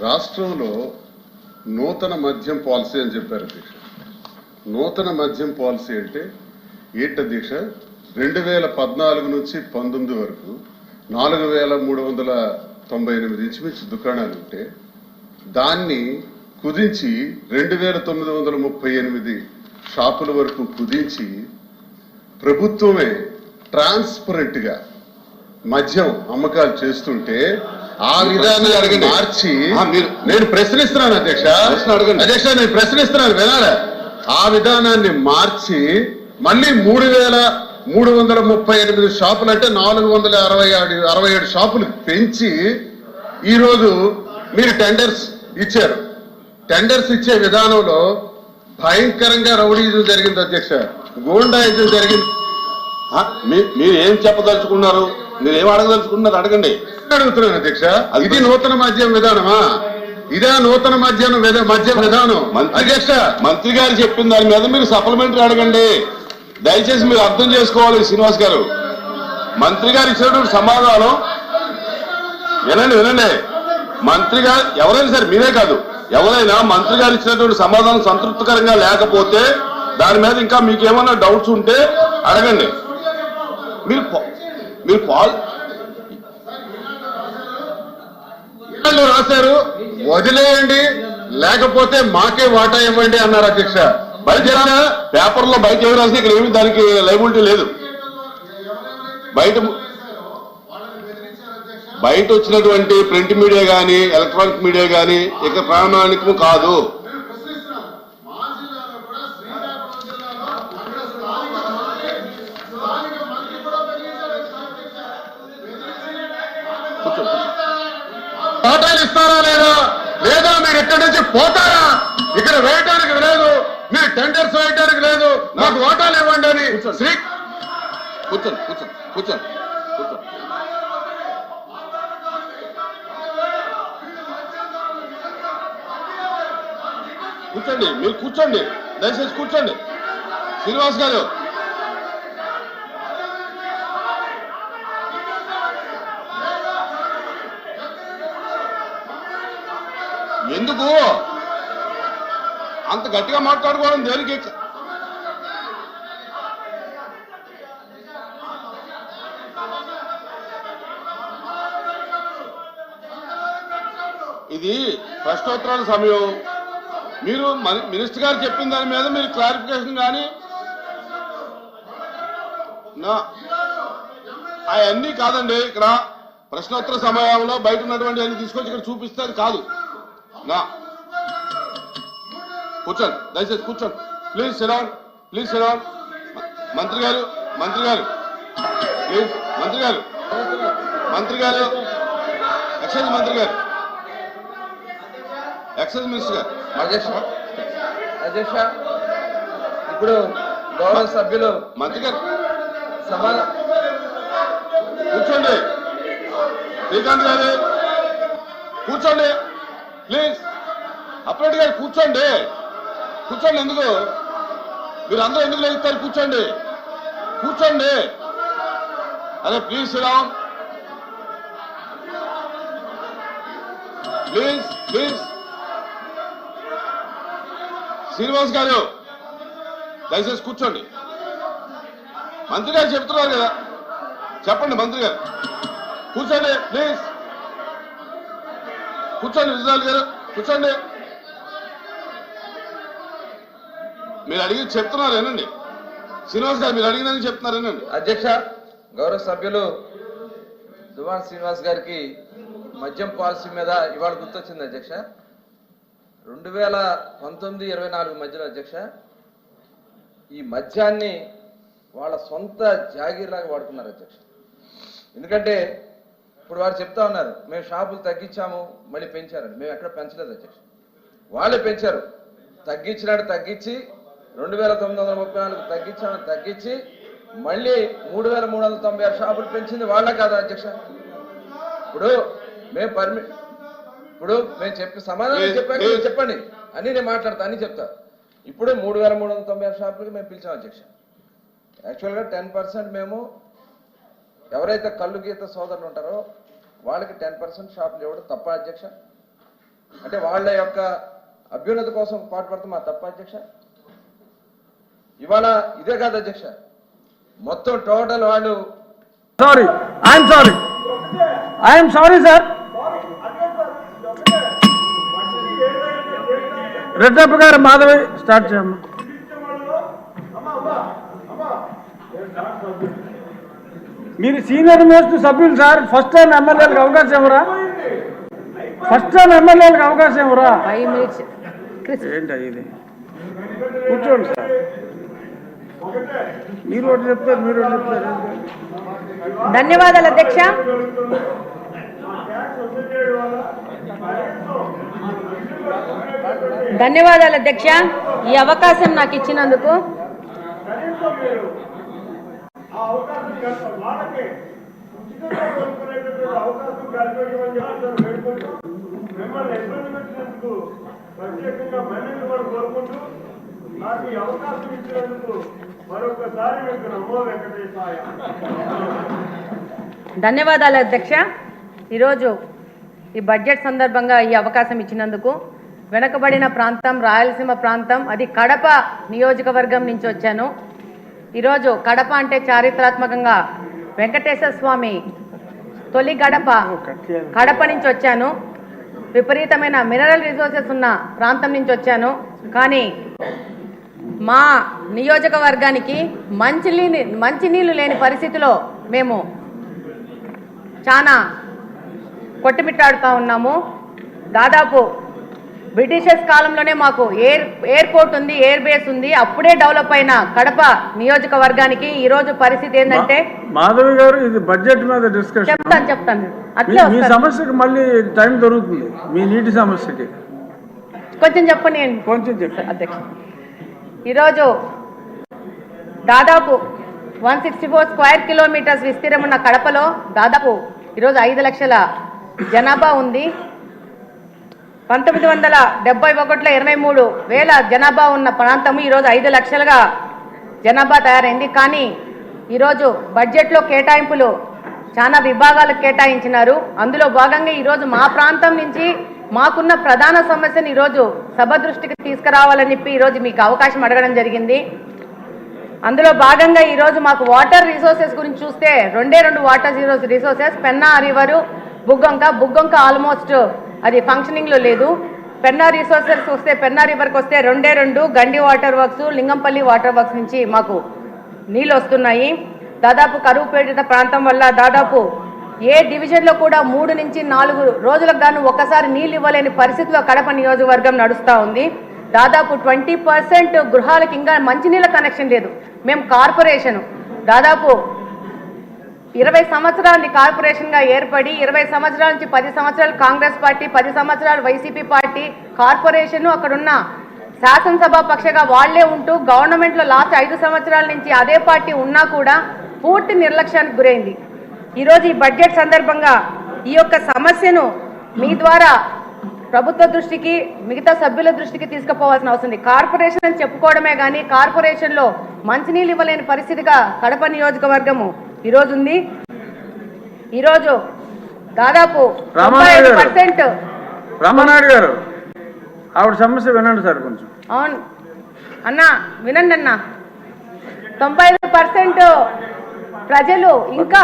రాష్ట్రంలో నూతన మద్యం పాలసీ అని చెప్పారు అధ్యక్ష. నూతన మద్యం పాలసీ అంటే ఏంటి అధ్యక్ష? 2014 నుంచి 19 వరకు 4398 ఇంచుమించు దుకాణాలు ఉంటే దాన్ని కుదించి 2938 షాపుల వరకు కుదించి ప్రభుత్వమే ట్రాన్స్పరెంట్ గా మద్యం అమ్మకాలు చేస్తుంటే ఆ విధానాన్ని మార్చి నేను ప్రశ్నిస్తున్నాను అధ్యక్ష. అధ్యక్ష నేను ప్రశ్నిస్తున్నాను వినాలా? ఆ విధానాన్ని మార్చి మళ్ళీ 3338 షాపులు అంటే 467 షాపులు పెంచి ఈరోజు మీరు టెండర్స్ ఇచ్చారు. టెండర్స్ ఇచ్చే విధానంలో భయంకరంగా రౌడీజం జరిగింది అధ్యక్ష, గూండాయిజం జరిగింది. మీరు ఏం చెప్పదలుచుకున్నారు? మీరు ఏం అడగదలుచుకున్నారు అడగండి. అడుగుతున్నాను అధ్యక్ష. ఇది నూతన మద్యం విధానమా? ఇదే నూతన మద్యం విధానం అధ్యక్ష? మంత్రి గారు చెప్పిన దాని మీద మీరు సప్లిమెంటరీ అడగండి. దయచేసి మీరు అర్థం చేసుకోవాలి శ్రీనివాస్ గారు. మంత్రి గారు ఇచ్చినటువంటి సమాధానం వినండి. మంత్రి గారు ఎవరైనా సరే, మీరే కాదు ఎవరైనా మంత్రి గారు ఇచ్చినటువంటి సమాధానం సంతృప్తికరంగా లేకపోతే దాని మీద ఇంకా మీకు ఏమైనా డౌట్స్ ఉంటే అడగండి. మీరు రాశారు, వదిలేయండి లేకపోతే మాకే వాటా ఇవ్వండి అన్నారు అధ్యక్ష. బయట పేపర్లో బయట ఎవరు రాసినా ఇక్కడ ఏమి దానికి లైబిలిటీ లేదు. బయట వచ్చినటువంటి ప్రింట్ మీడియా కానీ ఎలక్ట్రానిక్ మీడియా కానీ ఇక ప్రామాణికము కాదు. వాటాలు ఇస్తారా లేదా మీరు ఇక్కడి నుంచి పోతారా? ఇక్కడ వేయటానికి లేదు, మీరు టెండర్స్ వేయటానికి లేదు, మాకు వాటాలు ఇవ్వండి అని కూర్చోండి. మీరు కూర్చోండి, దయచేసి కూర్చోండి. శ్రీనివాస్ గారు ఎందుకు అంత గట్టిగా మాట్లాడుకోవడం దేనికి? ఇది ప్రశ్నోత్తరాల సమయం. మీరు మినిస్టర్ గారు చెప్పిన దాని మీద మీరు క్లారిఫికేషన్ కానీ అవన్నీ కాదండి. ఇక్కడ ప్రశ్నోత్తర సమయంలో బయట ఉన్నటువంటి అన్ని తీసుకొచ్చి ఇక్కడ చూపిస్తే అది కాదు. కూర్చోండి, దయచేసి కూర్చోండి. Please sit down. మంత్రి గారు ప్లీజ్. మంత్రి గారు ఎక్సైజ్ మంత్రి గారు, ఎక్సైజ్ మినిస్టర్ గారు. అధ్యక్ష ఇప్పుడు గౌరవ సభ్యులు మంత్రి గారు కూర్చోండి. శ్రీకాంత్ గారు కూర్చోండి ప్లీజ్. అప్రెడ్ గారు కూర్చోండి. ఎందుకు మీరు అందరూ ఎందుకు లేస్తారు? కూర్చోండి. అరే ప్లీజ్ సిడౌన్. ప్లీజ్. శ్రీనివాస్ గారు దయచేసి కూర్చోండి. మంత్రి గారు చెప్తున్నారు కదా, చెప్పండి. మంత్రి గారు కూర్చోండి ప్లీజ్. విజయ్ గారు కూర్చోండి. మీరు అడిగి చెప్తున్నారు ఏనండి. శ్రీనివాస్ గారు మీరు అడిగిందని చెప్తున్నారు ఏనండి. అధ్యక్ష గౌరవ సభ్యులు దువ్వాడ శ్రీనివాస్ గారికి మద్యం పాలసీ మీద ఇవాళ గుర్తొచ్చింది అధ్యక్ష. 2019-24 మధ్యలో అధ్యక్ష ఈ మద్యాన్ని వాళ్ళ సొంత జాగీర్లాగా వాడుకున్నారు అధ్యక్ష. ఎందుకంటే ఇప్పుడు వారు చెప్తా ఉన్నారు మేము షాపులు తగ్గించాము మళ్ళీ పెంచారని. మేము ఎక్కడ పెంచలేదు అధ్యక్ష, వాళ్ళే పెంచారు. తగ్గించి 2934 తగ్గించి మళ్ళీ 3396 షాపులు పెంచింది వాళ్ళ కాదా అధ్యక్ష? ఇప్పుడు మేము చెప్పి సమాధానం చెప్పాను, చెప్పండి అని నేను మాట్లాడతా అని చెప్తా. ఇప్పుడు 3396 షాపులకి మేము పిలిచాం అధ్యక్ష. యాక్చువల్గా 10% మేము ఎవరైతే కళ్ళు గీత సోదరులు ఉంటారో వాళ్ళకి 10% షాపులు ఇవ్వడం తప్ప అధ్యక్ష? అంటే వాళ్ళ యొక్క అభ్యున్నతి కోసం పాటుపడతాం మా తప్ప అధ్యక్ష. ఇవాళ ఇదే కాదు అధ్యక్ష, మొత్తం టోటల్ వాళ్ళు ఐఎమ్ సారీ సార్. రెడ్డప్ప గారు మాధవి స్టార్ట్ చేయమ్మా. మీరు సీనియర్ మోస్ట్ సభ్యులు సార్. ఫస్ట్ టైం ఎమ్మెల్యేలకు అవకాశం ఇవ్వరా? ఫస్ట్ టైం ఎమ్మెల్యేలకు అవకాశం ఇవ్వరా? ఏంటి ఇది? కూర్చోండి సార్. మీరు ఒకటి చెప్తారు, మీరు ఒకటి చెప్తారు. ధన్యవాదాలు అధ్యక్ష. ధన్యవాదాలు అధ్యక్ష, ఈ అవకాశం నాకు ఇచ్చినందుకు. ధన్యవాదాలు అధ్యక్ష. ఈరోజు ఈ బడ్జెట్ సందర్భంగా ఈ అవకాశం ఇచ్చినందుకు. వెనకబడిన ప్రాంతం రాయలసీమ ప్రాంతం, అది కడప నియోజకవర్గం నుంచి వచ్చాను. ఈరోజు కడప అంటే చారిత్రాత్మకంగా వెంకటేశ్వర స్వామి తొలి గడప కడప నుంచి వచ్చాను. విపరీతమైన మినరల్ రిసోర్సెస్ ఉన్న ప్రాంతం నుంచి వచ్చాను. కానీ మా నియోజకవర్గానికి మంచినీళ్ళు లేని పరిస్థితిలో మేము చాలా కొట్టుమిట్టాడుతూ ఉన్నాము. దాదాపు బ్రిటిషర్స్ కాలంలోనే మాకు ఎయిర్పోర్ట్ ఉంది, ఎయిర్ బేస్ ఉంది. అప్పుడే డెవలప్ అయిన కడప నియోజకవర్గానికి ఈ రోజు పరిస్థితి ఏంటంటే, మాధవి గారు ఇది బడ్జెట్ మీద డిస్కషన్ చెప్తాను అట్లే. మీ సమస్యకి మళ్ళీ టైం దొరుకుతుంది. మీ నీటి సమస్యకి కొంచెం చెప్పండి. కొంచెం చెప్పండి అధ్యక్ష. ఈరోజు దాదాపు 164 స్క్వేర్ కిలోమీటర్స్ విస్తీర్ణం ఉన్న కడపలో దాదాపు ఈరోజు 5 లక్షల జనాభా ఉంది. 1971లో 23,000 జనాభా ఉన్న ప్రాంతము ఈరోజు 5 లక్షలుగా జనాభా తయారైంది. కానీ ఈరోజు బడ్జెట్లో కేటాయింపులు చాలా విభాగాలకు కేటాయించినారు. అందులో భాగంగా ఈరోజు మా ప్రాంతం నుంచి మాకున్న ప్రధాన సమస్యను ఈరోజు సభ దృష్టికి తీసుకురావాలని చెప్పి ఈరోజు మీకు అవకాశం అడగడం జరిగింది. అందులో భాగంగా ఈరోజు మాకు వాటర్ రిసోర్సెస్ గురించి చూస్తే 2 water resources, Penna river, Buggavanka almost అది ఫంక్షనింగ్లో లేదు. పెన్నా రిసోర్సెస్ వస్తే, పెన్నా రివర్కి వస్తే 2 గండి water works, Lingampally water works నుంచి మాకు నీళ్ళు వస్తున్నాయి. దాదాపు కరువు పీడిత ప్రాంతం వల్ల దాదాపు ఏ డివిజన్లో కూడా 3 నుంచి 4 రోజులకు గాను ఒక్కసారి నీళ్ళు ఇవ్వలేని పరిస్థితిలో కడప నియోజకవర్గం నడుస్తూ ఉంది. దాదాపు 20% గృహాలకు ఇంకా మంచినీళ్ళ కనెక్షన్ లేదు. మేము కార్పొరేషను దాదాపు 20 సంవత్సరాలని కార్పొరేషన్గా ఏర్పడి 20 సంవత్సరాల నుంచి 10 సంవత్సరాలు కాంగ్రెస్ పార్టీ, 10 సంవత్సరాలు వైసీపీ పార్టీ, కార్పొరేషను అక్కడున్న శాసనసభ పక్షగా వాళ్లే ఉంటూ గవర్నమెంట్లో లాస్ట్ 5 సంవత్సరాల నుంచి అదే పార్టీ ఉన్నా కూడా పూర్తి నిర్లక్ష్యానికి గురైంది. ఈరోజు ఈ బడ్జెట్ సందర్భంగా ఈ యొక్క సమస్యను మీ ద్వారా ప్రభుత్వ దృష్టికి, మిగతా సభ్యుల దృష్టికి తీసుకుపోవాల్సిన అవసరం ఉంది. కార్పొరేషన్ అని చెప్పుకోవడమే కానీ కార్పొరేషన్లో మంచినీళ్ళు ఇవ్వలేని పరిస్థితిగా కడప నియోజకవర్గము ఈరోజు ఉంది. ఈరోజు దాదాపు 95% రామనాయుడు గారు ఆవిడ సమస్య వినండి సార్ కొంచెం. అవును అన్న, వినండి అన్న. 95% ప్రజలు ఇంకా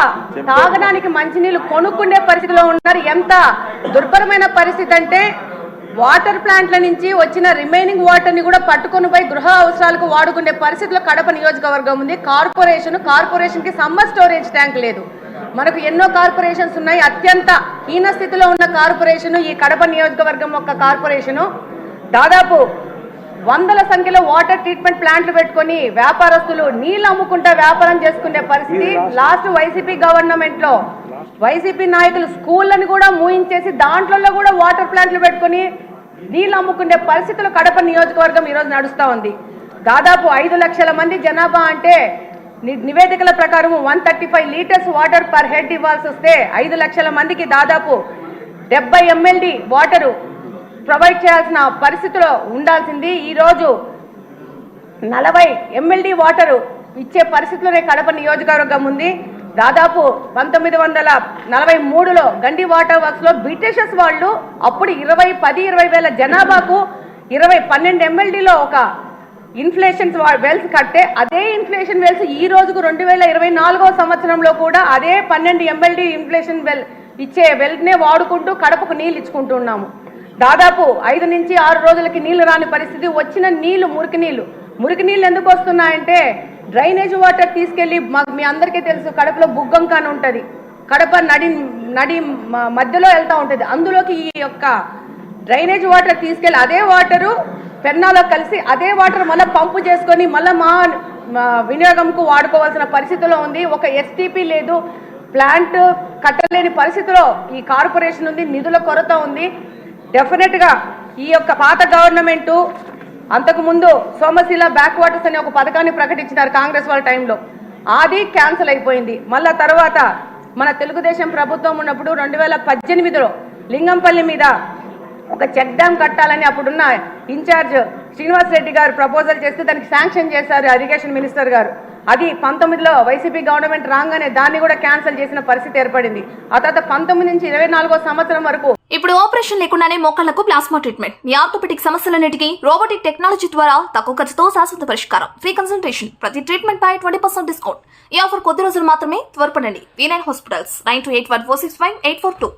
తాగడానికి మంచినీళ్ళు కొనుక్కునే పరిస్థితిలో ఉన్నారు. ఎంత దుర్భరమైన పరిస్థితి అంటే వాటర్ ప్లాంట్ల నుంచి వచ్చిన రిమైనింగ్ వాటర్ని కూడా పట్టుకొని పోయి గృహ అవసరాలకు వాడుకునే పరిస్థితిలో కడప నియోజకవర్గం ఉంది. కార్పొరేషన్కి సమ్మర్ స్టోరేజ్ ట్యాంక్ లేదు. మనకు ఎన్నో కార్పొరేషన్స్ ఉన్నాయి. అత్యంత హీన స్థితిలో ఉన్న కార్పొరేషన్ ఈ కడప నియోజకవర్గం యొక్క కార్పొరేషను. దాదాపు 100ల సంఖ్యలో వాటర్ ట్రీట్మెంట్ ప్లాంట్లు పెట్టుకొని వ్యాపారస్తులు నీళ్ళు అమ్ముకుంటా వ్యాపారం చేసుకునే పరిస్థితి. లాస్ట్ వైసీపీ గవర్నమెంట్లో వైసీపీ నాయకులు స్కూళ్ళని కూడా మూయించేసి దాంట్లో కూడా వాటర్ ప్లాంట్లు పెట్టుకొని నీళ్ళు అమ్ముకునే పరిస్థితులు కడప నియోజకవర్గం ఈరోజు నడుస్తూ ఉంది. దాదాపు 5 లక్షల మంది జనాభా అంటే నివేదికల ప్రకారం 135 లీటర్స్ వాటర్ పర్ హెడ్ ఇవ్వాల్సి వస్తే 5 లక్షల మందికి దాదాపు 70 MLD వాటరు ప్రొవైడ్ చేయాల్సిన పరిస్థితిలో ఉండాల్సింది. ఈరోజు 40 MLD వాటరు ఇచ్చే పరిస్థితిలోనే కడప నియోజకవర్గం ఉంది. దాదాపు 1943లో గండి వాటర్ వర్క్స్ లో బ్రిటిషర్స్ వాళ్ళు అప్పుడు 20 వేల జనాభాకు 12 MLDలో ఒక ఇన్ఫ్లేషన్ వెల్స్ కట్టే అదే ఇన్ఫ్లేషన్ వెల్స్ ఈ రోజుకు 2024వ సంవత్సరంలో కూడా అదే 12 MLD ఇన్ఫ్లేషన్ వెల్ ఇచ్చే వెల్నే వాడుకుంటూ కడపకు నీళ్ళు ఇచ్చుకుంటూ ఉన్నాము. దాదాపు 5 నుంచి 6 రోజులకి నీళ్లు రాని పరిస్థితి. వచ్చిన నీళ్లు మురికి నీళ్ళు ఎందుకు వస్తున్నాయంటే డ్రైనేజ్ వాటర్ తీసుకెళ్లి మీ అందరికీ తెలుసు కడపలో బుగ్గంక అని ఉంటుంది, కడప నడి మధ్యలో వెళ్తూ ఉంటుంది. అందులోకి ఈ యొక్క డ్రైనేజ్ వాటర్ తీసుకెళ్లి అదే వాటరు పెన్నాలో కలిసి అదే వాటర్ మళ్ళీ పంపు చేసుకొని మళ్ళీ మా వినియోగంకు వాడుకోవాల్సిన పరిస్థితిలో ఉంది. ఒక ఎస్టీపీ లేదు, ప్లాంట్ కట్టలేని పరిస్థితిలో ఈ కార్పొరేషన్ ఉంది, నిధుల కొరత ఉంది. డెఫినెట్గా ఈ యొక్క పాత గవర్నమెంటు అంతకుముందు సోమశిల బ్యాక్ వాటర్స్ అనే ఒక పథకాన్ని ప్రకటించినారు కాంగ్రెస్ వాళ్ళ టైంలో, అది క్యాన్సిల్ అయిపోయింది. మళ్ళా తర్వాత మన తెలుగుదేశం ప్రభుత్వం ఉన్నప్పుడు 2018లో లింగంపల్లి మీద ఒక చెక్ డ్యామ్ కట్టాలని అప్పుడున్న ఇన్ఛార్జ్ శ్రీనివాస్ రెడ్డి గారు ప్రపోజల్ చేస్తే దానికి శాంక్షన్ చేశారు ఇరిగేషన్ మినిస్టర్ గారు. అది 19లో వైసీపీ గవర్నమెంట్ రాగానే దాన్ని కూడా క్యాన్సిల్ చేసిన పరిస్థితి ఏర్పడింది. ఆ తర్వాత 19 నుంచి 24వ సంవత్సరం వరకు ఇప్పుడు ఆపరేషన్ లేకుండానే మోకాళ్లకు ప్లాస్మా ట్రీట్మెంట్, మీ ఆర్థోపెటిక్ సమస్యలన్నిటికీ రోబోటిక్ టెక్నాలజీ ద్వారా తక్కువ ఖర్చుతో శాశ్వత పరిష్కారం, ఫ్రీ కన్సల్టేషన్, ప్రతి ట్రీట్మెంట్ పై 20% డిస్కౌంట్. ఈ ఆఫర్ కొద్ది రోజులు మాత్రమే, త్వరపడండి. V9 hospitals 9281465842.